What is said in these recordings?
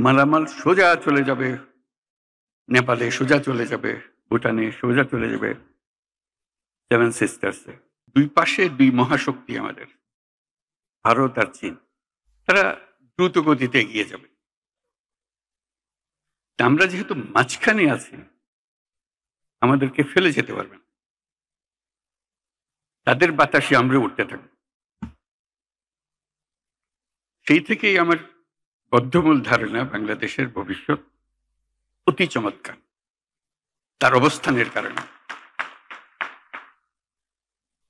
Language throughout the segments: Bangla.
মালামাল সোজা চলে যাবে নেপালে, সোজা চলে যাবে ভুটানে, সোজা চলে যাবে সেভেন সিস্টার্সে। দুই পাশে দুই মহাশক্তি আমাদের, ভারত আর চীন, তারা দ্রুত গতিতে এগিয়ে যাবে। আমরা যেহেতু মাঝখানে আছি, আমাদেরকে ফেলে যেতে পারবে না, তাদের বাতাসে আমরা উঠতে থাকবো। সেই থেকেই আমার বদ্ধমূল ধারণা বাংলাদেশের ভবিষ্যৎ অতি চমৎকার, তার অবস্থানের কারণে।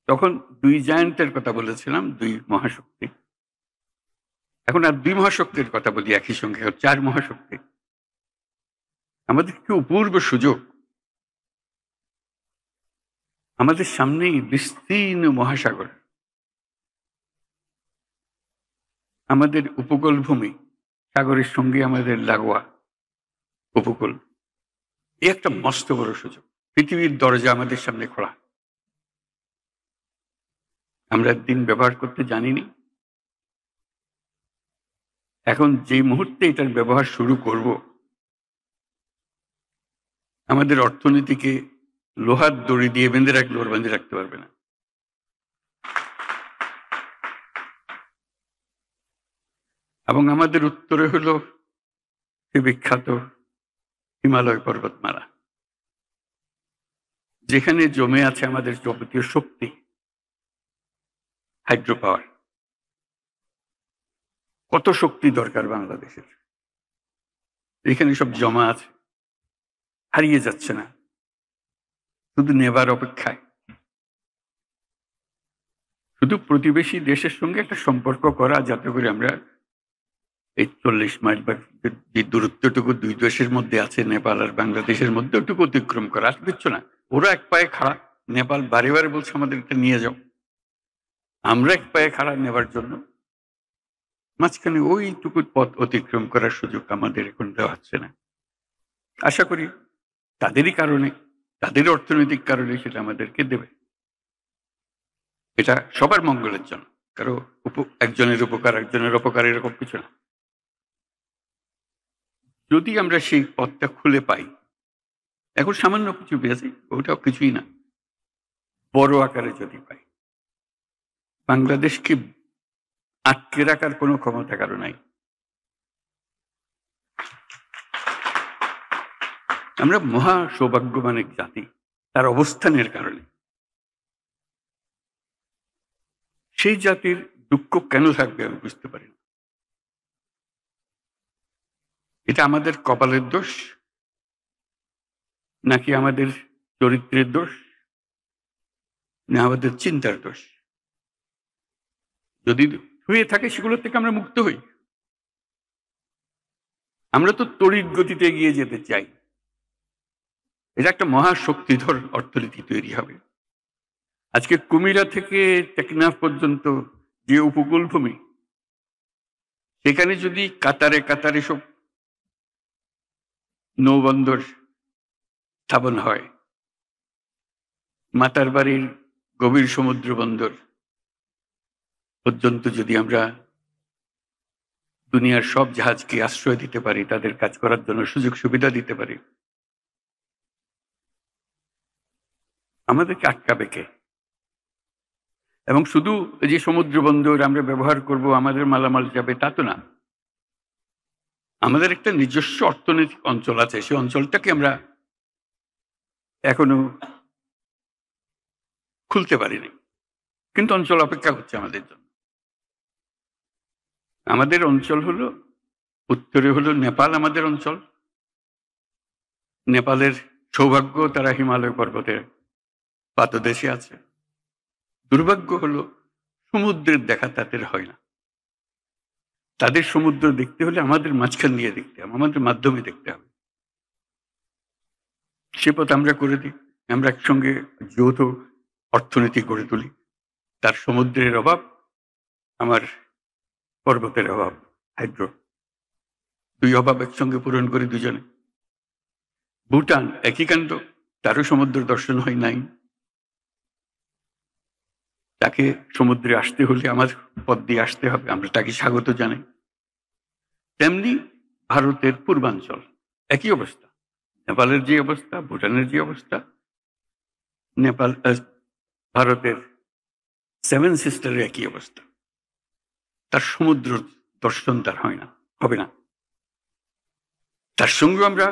তখন দুই জায়ান্টের কথা বলেছিলাম, দুই মহাশক্তি। এখন আর দুই মহাশক্তির কথা বলি একই সঙ্গে, চার মহাশক্তি। আমাদের কি অপূর্ব সুযোগ, আমাদের সামনেই বিস্তীর্ণ মহাসাগর, আমাদের উপকূল ভূমি, সাগরের সঙ্গে আমাদের লাগোয়া উপকূল। এই একটা মস্ত বড় সুযোগ, পৃথিবীর দরজা আমাদের সামনে খোলা। আমরা দিন ব্যবহার করতে জানিনি, এখন যে মুহূর্তে এটার ব্যবহার শুরু করব, আমাদের অর্থনীতিকে লোহার দড়ি দিয়ে বেঁধে রাখতে পারবে না। এবং আমাদের উত্তরে হলো বিখ্যাত হিমালয় পর্বতমালা, যেখানে জমে আছে আমাদের যাবতীয় শক্তি, হাইড্রো পাওয়ার। কত শক্তি দরকার বাংলাদেশের, এখানে সব জমা আছে, হারিয়ে যাচ্ছে না, শুধু নেবার অপেক্ষায়। শুধু প্রতিবেশী দেশের সঙ্গে একটা সম্পর্ক করা, যাতে করে আমরা এই 40 মাইল বা যে দূরত্বটুকু দুই দেশের মধ্যে আছে, নেপাল আর বাংলাদেশের মধ্যে, ওটুকু অতিক্রম করা। আর কিচ্ছু না, ওরা এক পায়ে খাড়া, নেপাল বারে বারে বলছে আমাদের এটা নিয়ে যাও, আমরা এক পায়ে খাড়া নেবার জন্য। মাঝখানে ওইটুকু পথ অতিক্রম করার সুযোগ আমাদের এখন দেওয়া হচ্ছে না। আশা করি তাদেরই কারণে, তাদের অর্থনৈতিক কারণে সেটা আমাদেরকে দেবে। এটা সবার মঙ্গলের জন্য, কারো একজনের উপকার একজনের অপকার এরকম কিছু না। যদি আমরা সেই পথটা খুলে পাই, এখন সামান্য কিছু পেয়েছি, ওটাও কিছুই না, বড় আকারে যদি পাই, বাংলাদেশকে আটকে রাখার কোনো ক্ষমতা কারো নাই। আমরা মহা সৌভাগ্যবান এক জাতি, তার অবস্থানের কারণে। সেই জাতির দুঃখ কেন থাকবে আমি বুঝতে পারি না। এটা আমাদের কপালের দোষ, নাকি আমাদের চরিত্রের দোষ, না আমাদের চিন্তার দোষ? যদি হয়ে থাকে, সেগুলো থেকে আমরা মুক্ত হই। আমরা তো তড়িৎ গতিতে এগিয়ে যেতে চাই। এটা একটা মহাশক্তিধর অর্থনীতি তৈরি হবে। আজকে কুমিরা থেকে টেকনাফ পর্যন্ত যে উপকূল ভূমি, সেখানে যদি কাতারে কাতারে সব নৌবন্দর স্থাপন হয়, মাতার বাড়ির গভীর সমুদ্র বন্দর পর্যন্ত যদি আমরা দুনিয়ার সব জাহাজকে আশ্রয় দিতে পারি, তাদের কাজ করার জন্য সুযোগ সুবিধা দিতে পারি, আমাদেরকে আটকাবে কে? এবং শুধু যে সমুদ্র বন্দর আমরা ব্যবহার করব, আমাদের মালামাল যাবে, তা তো না। আমাদের একটা নিজস্ব অর্থনৈতিক অঞ্চল আছে, সেই অঞ্চলটাকে আমরা এখনো খুলতে পারিনি, কিন্তু অঞ্চল অপেক্ষা করছে আমাদের জন্য। আমাদের অঞ্চল হলো, উত্তরে হলো নেপাল আমাদের অঞ্চল। নেপালের সৌভাগ্য, তারা হিমালয় পর্বতের পাদদেশে আছে। দুর্ভাগ্য হলো সমুদ্রের দেখা তাদের হয় না। তাদের সমুদ্র দেখতে হলে আমাদের মাঝখান দিয়ে দেখতে হবে, আমাদের মাধ্যমে দেখতে হবে। সে পথ আমরা করে দিই, আমরা একসঙ্গে যৌথ অর্থনীতি গড়ে তুলি। তার সমুদ্রের অভাব, আমার পর্বতের অভাব, হাইড্রো, দুই অভাব একসঙ্গে পূরণ করি দুজনে। ভুটান একই কাণ্ড, তারও সমুদ্র দর্শন হয় নাই, তাকে সমুদ্রে আসতে হলে আমার পথ দিয়ে আসতে হবে, আমরা তাকে স্বাগত জানাই। তেমনি ভারতের পূর্বাঞ্চল একই অবস্থা। নেপালের যে অবস্থা, ভুটানের যে অবস্থা, নেপাল ভারতের সেভেন সিস্টারের একই অবস্থা। তার সমুদ্র দর্শন তার হয় না, হবে না। তার সঙ্গে আমরা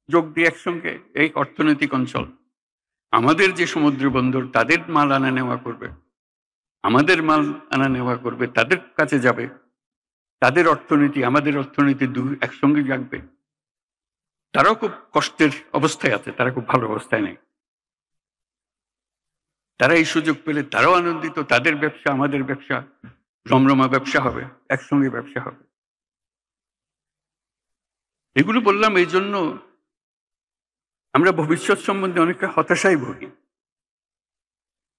যোগ দিই একসঙ্গে এই অর্থনৈতিক অঞ্চল। আমাদের যে সমুদ্র বন্দর, তাদের মাল আনা নেওয়া করবে, আমাদের মাল আনা নেওয়া করবে, তাদের কাছে যাবে, তাদের অর্থনীতি আমাদের অর্থনীতি দুই একসঙ্গে জাগবে। তারাও খুব কষ্টের অবস্থায় আছে, তারা খুব ভালো অবস্থায় নেই। তারা এই সুযোগ পেলে তারাও আনন্দিত, তাদের ব্যবসা আমাদের ব্যবসা রমরমা ব্যবসা হবে, একসঙ্গে ব্যবসা হবে। এগুলো বললাম এই জন্য আমরা ভবিষ্যৎ সম্বন্ধে অনেকটা হতাশায় ভুগি।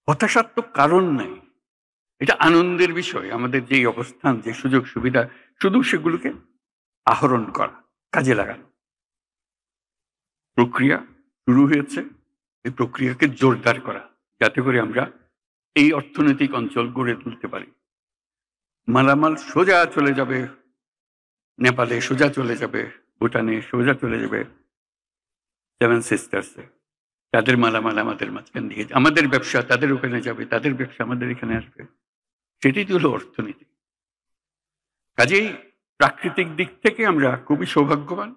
হতাশার তো কারণ নাই, এটা আনন্দের বিষয়। আমাদের যে অবস্থান, যে সুযোগ সুবিধা, শুধু সেগুলোকে আহরণ করা, কাজে লাগানো। প্রক্রিয়া শুরু হয়েছে, এই প্রক্রিয়াকে জোরদার করা, যাতে করে আমরা এই অর্থনৈতিক অঞ্চল গড়ে তুলতে পারি। মালামাল সোজা চলে যাবে নেপালে, সোজা চলে যাবে ভুটানে, সোজা চলে যাবে সেভেন সিস্টার্সে। তাদের মালামাল আমাদের মাঝখান দিয়ে, আমাদের ব্যবসা তাদের ওখানে যাবে, তাদের ব্যবসা আমাদের এখানে আসবে। সেটাই তো হলো অর্থনীতি। কাজেই প্রাকৃতিক দিক থেকে আমরা খুবই সৌভাগ্যবান।